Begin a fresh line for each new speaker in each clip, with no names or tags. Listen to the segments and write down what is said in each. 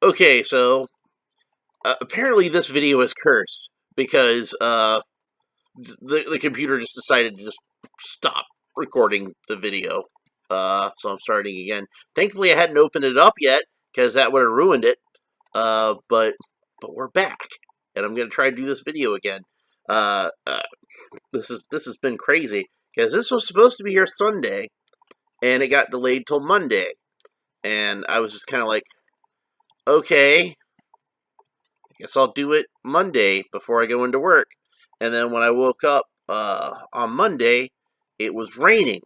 Okay, so apparently this video is cursed because the computer just decided to just stop recording the video. So I'm starting again. Thankfully, I hadn't opened it up yet because that would have ruined it. But we're back, and I'm gonna try to do this video again. Uh, uh, this has been crazy because this was supposed to be here Sunday, and it got delayed till Monday, and I was just kind of like, okay, guess I'll do it Monday before I go into work. And then when I woke up on Monday, it was raining,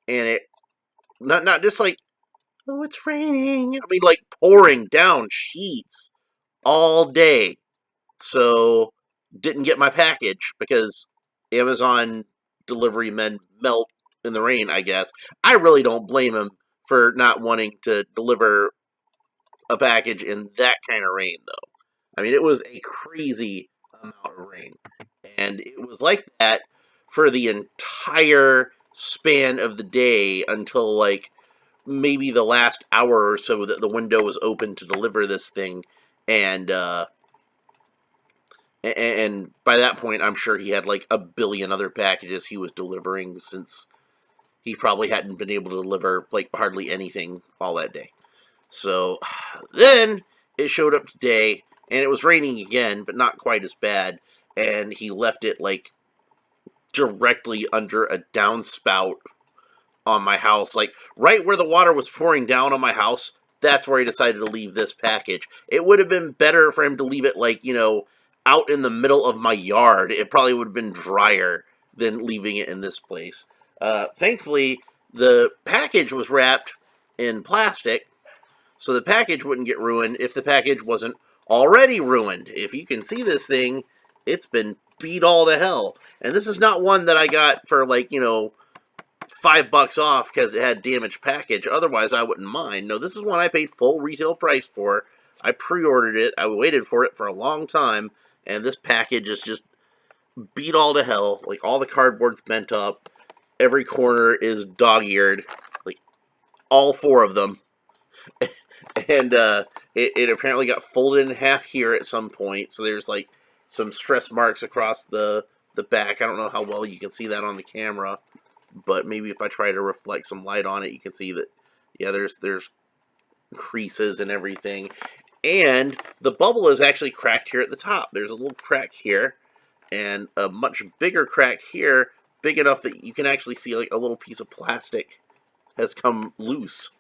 and it not just like, oh, it's raining. I mean, like pouring down sheets all day. So didn't get my package because Amazon delivery men melt in the rain, I guess. I really don't blame him for not wanting to deliver a package in that kind of rain, though. I mean, it was a crazy amount of rain. And it was like that for the entire span of the day until, like, maybe the last hour or so that the window was open to deliver this thing. And by that point, I'm sure he had like a billion other packages he was delivering, since he probably hadn't been able to deliver like hardly anything all that day. So then it showed up today, and it was raining again, but not quite as bad. And he left it like directly under a downspout on my house, like right where the water was pouring down on my house. That's where he decided to leave this package. It would have been better for him to leave it, like, out in the middle of my yard. It probably would have been drier than leaving it in this place. Thankfully, the package was wrapped in plastic, so the package wouldn't get ruined if the package wasn't already ruined. If you can see this thing, it's been beat all to hell. And this is not one that I got for, like, $5 off because it had damaged package. Otherwise, I wouldn't mind. No, this is one I paid full retail price for. I pre-ordered it. I waited for it for a long time, and this package is just beat all to hell. Like, all the cardboard's bent up. Every corner is dog-eared. Like, all four of them. And it apparently got folded in half here at some point. So there's, like, some stress marks across the back. I don't know how well you can see that on the camera, but maybe if I try to reflect some light on it, you can see that, yeah, there's creases and everything. And the bubble is actually cracked here at the top. There's a little crack here, and a much bigger crack here, big enough that you can actually see like a little piece of plastic has come loose.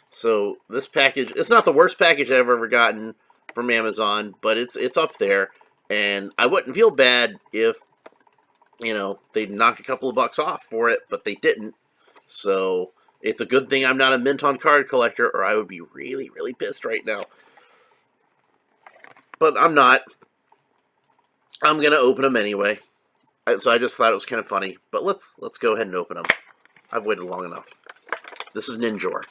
So this package, it's not the worst package I've ever gotten from Amazon, but it's up there, and I wouldn't feel bad if, they'd knock a couple of bucks off for it, but they didn't. So it's a good thing I'm not a mint on card collector, or I would be really, really pissed right now. But I'm not. I'm gonna open them anyway. So I just thought it was kind of funny. But let's go ahead and open them. I've waited long enough. This is Ninjor.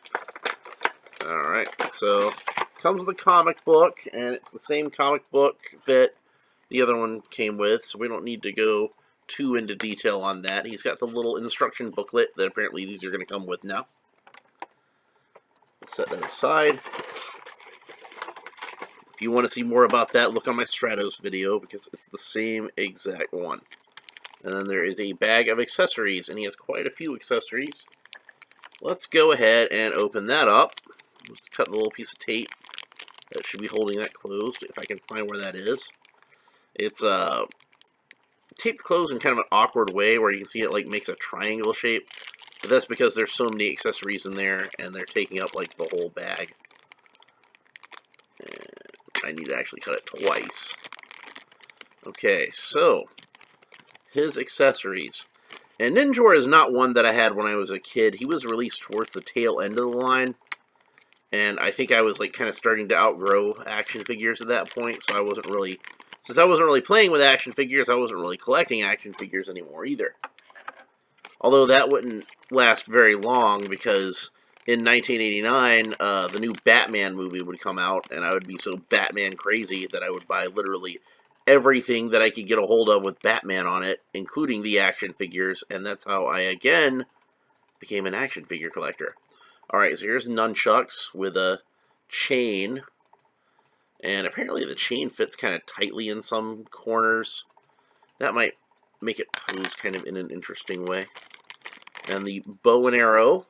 Alright, so it comes with a comic book, and it's the same comic book that the other one came with, so we don't need to go too into detail on that. He's got the little instruction booklet that apparently these are going to come with now. Let's set that aside. If you want to see more about that, look on my Stratos video, because it's the same exact one. And then there is a bag of accessories, and he has quite a few accessories. Let's go ahead and open that up. Let's cut the little piece of tape that should be holding that closed, if I can find where that is. It's taped closed in kind of an awkward way, where you can see it like makes a triangle shape. But that's because there's so many accessories in there, and they're taking up like the whole bag. And I need to actually cut it twice. Okay, so his accessories. And Ninjor is not one that I had when I was a kid. He was released towards the tail end of the line, and I think I was like kind of starting to outgrow action figures at that point, so I wasn't really, since I wasn't really playing with action figures, I wasn't really collecting action figures anymore either. Although that wouldn't last very long, because in 1989, the new Batman movie would come out, and I would be so Batman crazy that I would buy literally everything that I could get a hold of with Batman on it, including the action figures, and that's how I, again, became an action figure collector. Alright, so here's nunchucks with a chain, and apparently the chain fits kind of tightly in some corners. That might make it pose kind of in an interesting way. And the bow and arrow,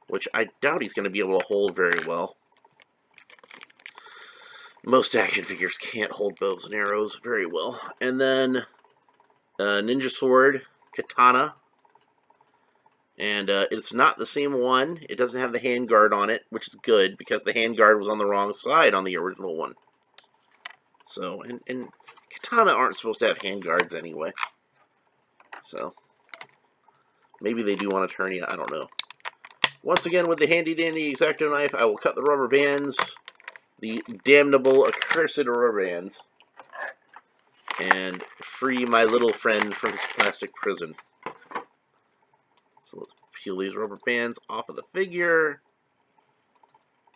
which I doubt he's going to be able to hold very well. Most action figures can't hold bows and arrows very well. And then ninja sword, katana. And it's not the same one. It doesn't have the handguard on it, which is good, because the handguard was on the wrong side on the original one. So, and katana aren't supposed to have handguards anyway. So, maybe they do on Eternia, I don't know. Once again, with the handy-dandy X-Acto knife, I will cut the rubber bands, the damnable, accursed rubber bands, and free my little friend from his plastic prison. So let's peel these rubber bands off of the figure.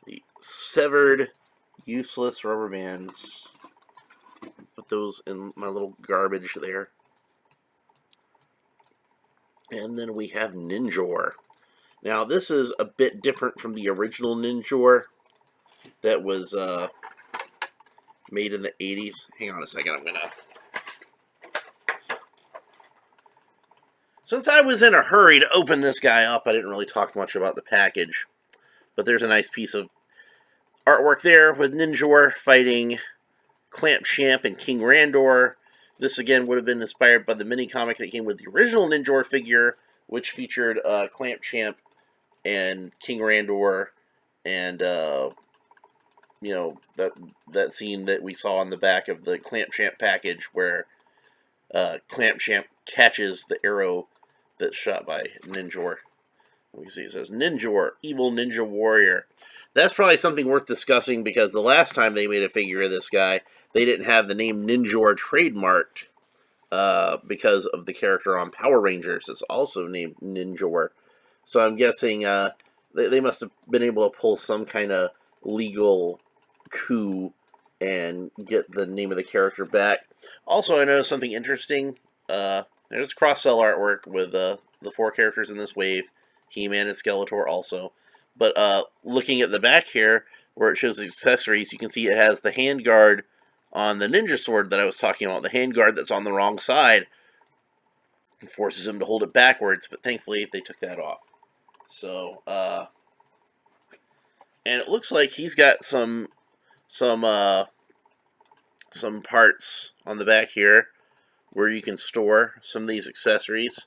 The severed, useless rubber bands. Put those in my little garbage there. And then we have Ninjor. Now, this is a bit different from the original Ninjor that was made in the 80s. Hang on a second, I'm going to... Since I was in a hurry to open this guy up, I didn't really talk much about the package. But there's a nice piece of artwork there with Ninjor fighting Clamp Champ and King Randor. This, again, would have been inspired by the mini-comic that came with the original Ninjor figure, which featured Clamp Champ and King Randor, and you know, that scene that we saw on the back of the Clamp Champ package where Clamp Champ catches the arrow that's shot by Ninjor. We see it says Ninjor, evil ninja warrior. That's probably something worth discussing, because the last time they made a figure of this guy, they didn't have the name Ninjor trademarked because of the character on Power Rangers. It's also named Ninjor. So I'm guessing they must have been able to pull some kind of legal coup and get the name of the character back. Also, I noticed something interesting. There's cross-sell artwork with the 4 characters in this wave, He-Man and Skeletor also. But looking at the back here, where it shows the accessories, you can see it has the handguard on the ninja sword that I was talking about. The handguard that's on the wrong side. It forces him to hold it backwards, but thankfully they took that off. So, and it looks like he's got some parts on the back here where you can store some of these accessories.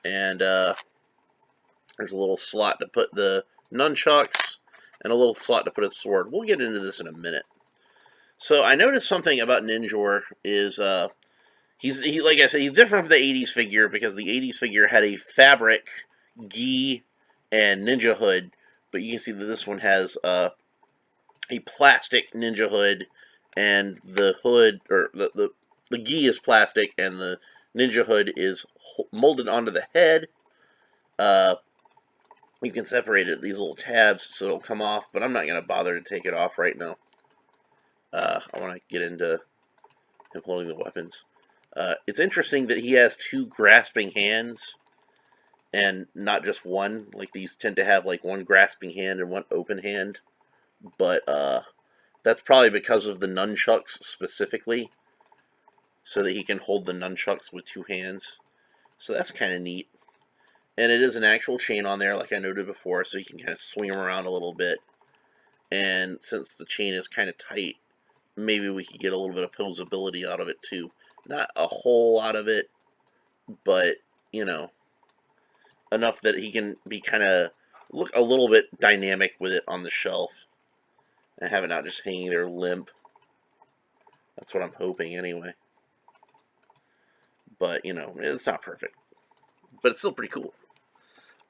And there's a little slot to put the nunchucks and a little slot to put a sword. We'll get into this in a minute. So I noticed something about Ninjor is he like I said, he's different from the 80s figure, because the 80s figure had a fabric, gi, and ninja hood, but you can see that this one has a plastic ninja hood, and the hood, or the gi is plastic, and the ninja hood is molded onto the head. You can separate it, these little tabs, so it'll come off, but I'm not going to bother to take it off right now. I want to get into him holding the weapons. It's interesting that he has 2 grasping hands, and not just one. Like, these tend to have, like, one grasping hand and one open hand. But, that's probably because of the nunchucks specifically, so that he can hold the nunchucks with 2 hands. So that's kind of neat. And it is an actual chain on there, like I noted before, so you can kind of swing him around a little bit. And since the chain is kind of tight, maybe we could get a little bit of posability out of it too. Not a whole lot of it, but, you know, enough that he can be kind of look a little bit dynamic with it on the shelf and have it not just hanging there limp. That's what I'm hoping anyway. But, you know, it's not perfect. But it's still pretty cool.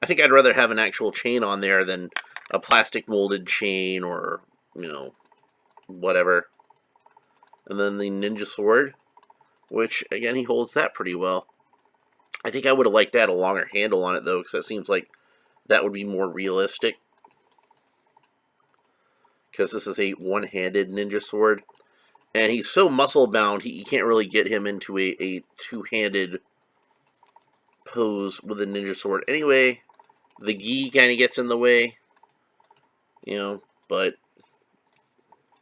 I think I'd rather have an actual chain on there than a plastic molded chain or, you know, whatever. And then the ninja sword, which, again, he holds that pretty well. I think I would have liked to add a longer handle on it, though, because that seems like that would be more realistic. Because this is a one-handed ninja sword. And he's so muscle-bound, you can't really get him into a two-handed pose with a ninja sword. Anyway, the gi kind of gets in the way. you know, but,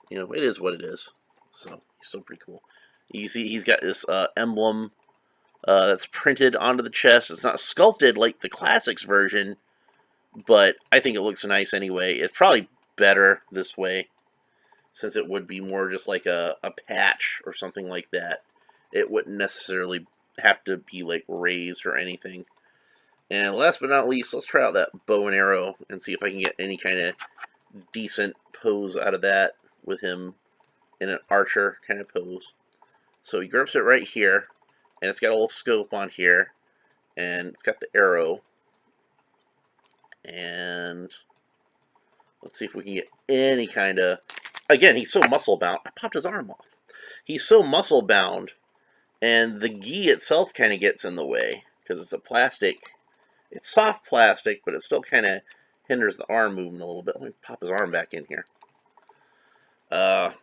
you know, it is what it is. So, he's still pretty cool. You see, he's got this emblem that's printed onto the chest. It's not sculpted like the Classics version, but I think it looks nice anyway. It's probably better this way, since it would be more just like a patch or something like that. It wouldn't necessarily have to be like raised or anything. And last but not least, let's try out that bow and arrow and see if I can get any kind of decent pose out of that with him in an archer kind of pose. So he grips it right here, and it's got a little scope on here, and it's got the arrow. And let's see if we can get any kind of... Again, he's so muscle bound. I popped his arm off. He's so muscle bound, and the gi itself kind of gets in the way because it's a plastic. It's soft plastic, but it still kind of hinders the arm movement a little bit. Let me pop his arm back in here. But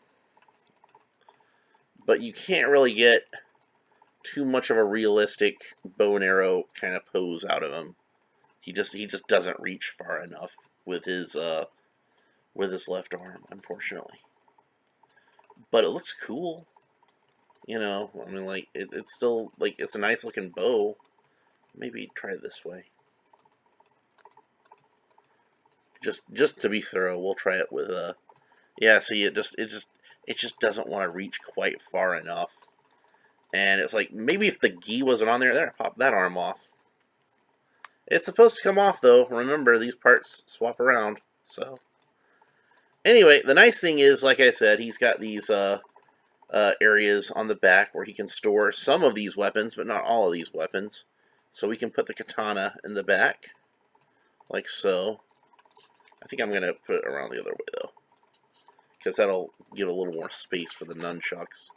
you can't really get too much of a realistic bow and arrow kind of pose out of him. He just doesn't reach far enough with his left arm, unfortunately. But it looks cool. You know, I mean, like, it's still, like, it's a nice looking bow. Maybe try it this way. Just to be thorough, we'll try it with yeah, see, it just doesn't want to reach quite far enough. And it's like, maybe if the gi wasn't on there, pop that arm off. It's supposed to come off, though. Remember, these parts swap around, so. Anyway, the nice thing is, like I said, he's got these areas on the back where he can store some of these weapons, but not all of these weapons. So we can put the katana in the back, like so. I think I'm going to put it around the other way, though, because that'll give a little more space for the nunchucks.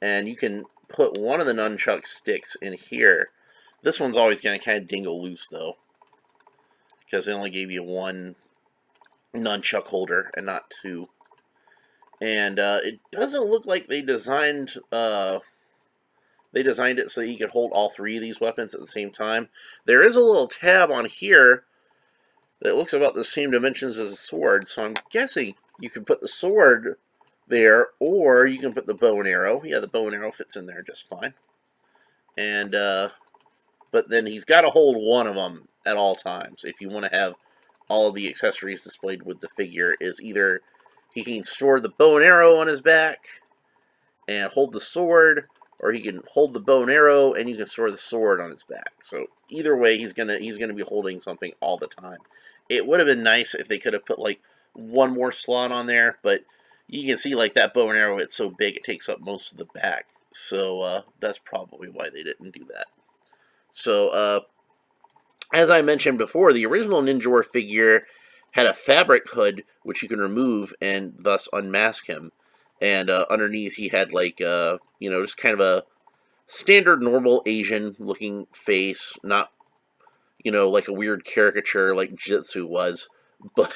And you can put one of the nunchuck sticks in here. This one's always going to kind of dingle loose, though, because they only gave you one nunchuck holder and not two. And it doesn't look like they designed it so that you could hold all three of these weapons at the same time. There is a little tab on here that looks about the same dimensions as a sword, so I'm guessing you can put the sword there, or you can put the bow and arrow. Yeah, the bow and arrow fits in there just fine. And but then he's got to hold one of them at all times if you want to have all of the accessories displayed with the figure. Is either he can store the bow and arrow on his back and hold the sword, or he can hold the bow and arrow and you can store the sword on his back. So either way, he's gonna be holding something all the time. It would have been nice if they could have put like one more slot on there, but you can see like that bow and arrow, it's so big it takes up most of the back. So that's probably why they didn't do that. So as I mentioned before, the original Ninjor figure had a fabric hood which you can remove and thus unmask him. And underneath he had like, just kind of a standard normal Asian looking face, not, like a weird caricature like Jitsu was, but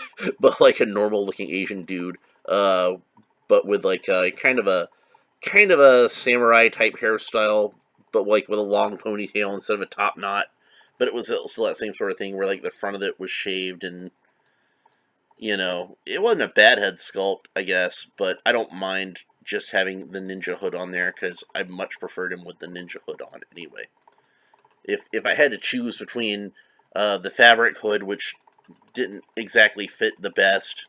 like a normal looking Asian dude, but with like kind of a samurai type hairstyle, but like with a long ponytail instead of a top knot. But it was still that same sort of thing where like the front of it was shaved, and it wasn't a bad head sculpt, I guess, but I don't mind just having the ninja hood on there because I much preferred him with the ninja hood on anyway. If I had to choose between the fabric hood, which didn't exactly fit the best,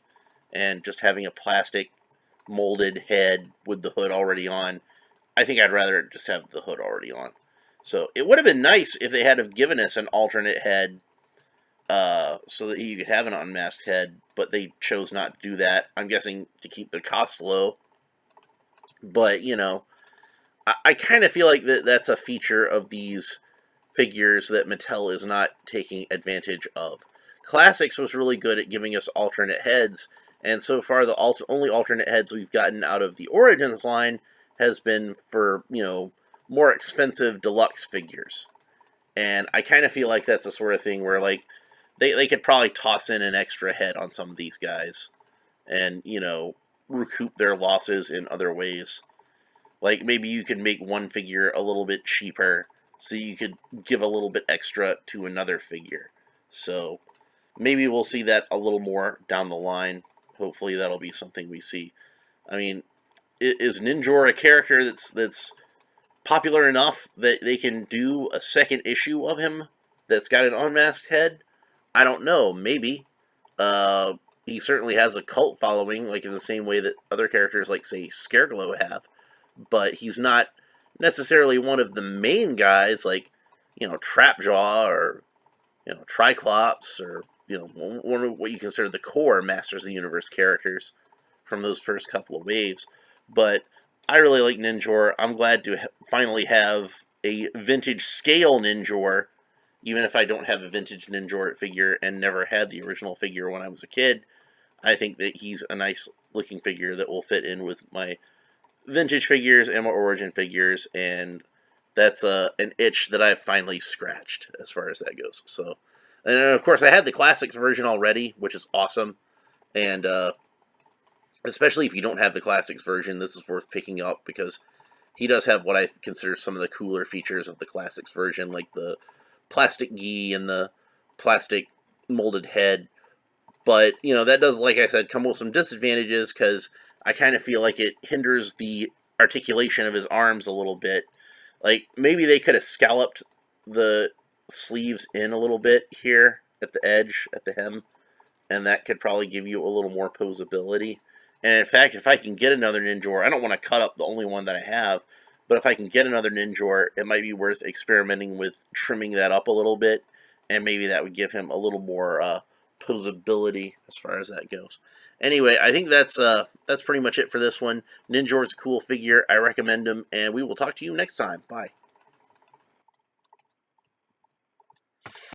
and just having a plastic molded head with the hood already on, I think I'd rather just have the hood already on. So it would have been nice if they had have given us an alternate head so that you could have an unmasked head, but they chose not to do that. I'm guessing to keep the cost low. But, I kind of feel like that's a feature of these figures that Mattel is not taking advantage of. Classics was really good at giving us alternate heads, and so far the only alternate heads we've gotten out of the Origins line has been for, more expensive deluxe figures. And I kind of feel like that's the sort of thing where, like, they could probably toss in an extra head on some of these guys and, recoup their losses in other ways. Like, maybe you could make one figure a little bit cheaper so you could give a little bit extra to another figure. So, maybe we'll see that a little more down the line. Hopefully, that'll be something we see. I mean, is Ninjor a character that's popular enough that they can do a second issue of him that's got an unmasked head? I don't know. Maybe. Uh, he certainly has a cult following, like in the same way that other characters, like say Scareglow, have. But he's not necessarily one of the main guys, like Trapjaw or Triclops or one of what you consider the core Masters of the Universe characters from those first couple of waves. But I really like Ninjor. I'm glad to finally have a vintage scale Ninjor, even if I don't have a vintage Ninjor figure and never had the original figure when I was a kid. I think that he's a nice looking figure that will fit in with my vintage figures and my origin figures, and that's an itch that I've finally scratched as far as that goes. So, and of course, I had the classics version already, which is awesome, and especially if you don't have the classics version, this is worth picking up because he does have what I consider some of the cooler features of the classics version, like the plastic gi and the plastic molded head. But, that does, like I said, come with some disadvantages because I kind of feel like it hinders the articulation of his arms a little bit. Like, maybe they could have scalloped the sleeves in a little bit here at the edge, at the hem, and that could probably give you a little more posability. And in fact, if I can get another Ninjor, I don't want to cut up the only one that I have, but if I can get another Ninjor, it might be worth experimenting with trimming that up a little bit, and maybe that would give him a little more posability as far as that goes. Anyway, I think that's pretty much it for this one. Ninjor's a cool figure. I recommend him, and we will talk to you next time. Bye.